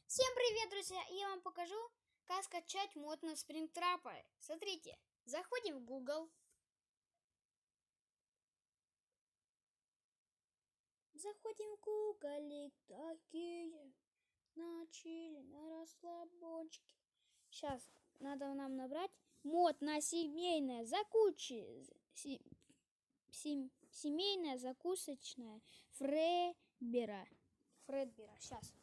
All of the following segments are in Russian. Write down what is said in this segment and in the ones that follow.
Всем привет, друзья! Я вам покажу, как скачать мод на Springtrap. Смотрите, заходим в Google. Заходим в Google, такие начали на расслабончике. Сейчас надо нам набрать мод на семейное семейное закусочное Фредбера. Сейчас.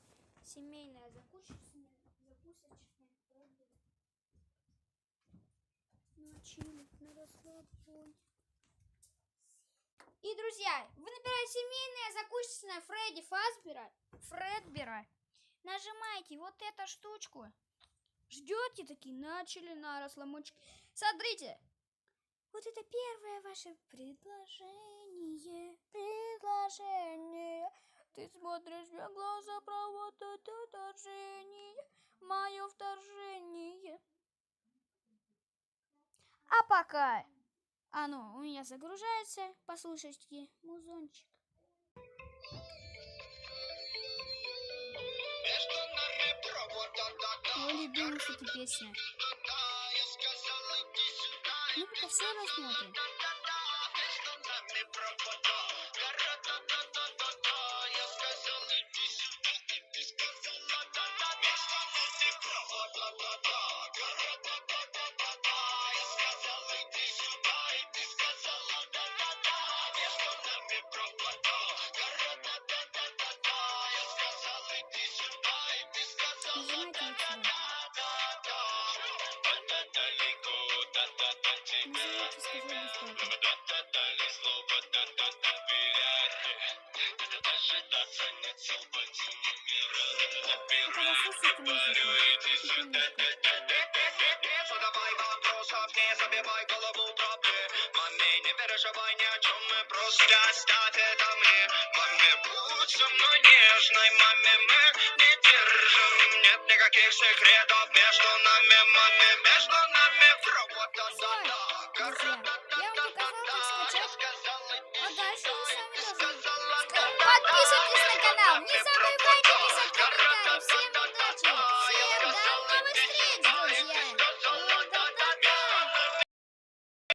Семейное закусочное Фредбера. Начали на расслабоне. И, друзья, вы набираете семейное закусочное Фредбера. Нажимаете вот эту штучку. Ждете такие, начали на расслабончик. Смотрите. Вот это первое ваше предложение. Ты смотришь мне в глаза, про вот это вторжение. Мое вторжение. А пока у меня загружается, послушайте музончик. Мой любимый, кстати, песня. Ну-ка, все рассмотрим. Нажимайте вот сюда. Нажимайте «Сказать бесплатно». Пока слушайте музыку. Не переживай ни о чем, мы просто оставь это мне. Маме, будь со мной нежной, маме, мы не держим. Нет никаких секретов между нами, маме, между нами Друзья, я вам показал, как скачать. А дальше вы сами должны. Подписывайтесь на канал. Не забудьте.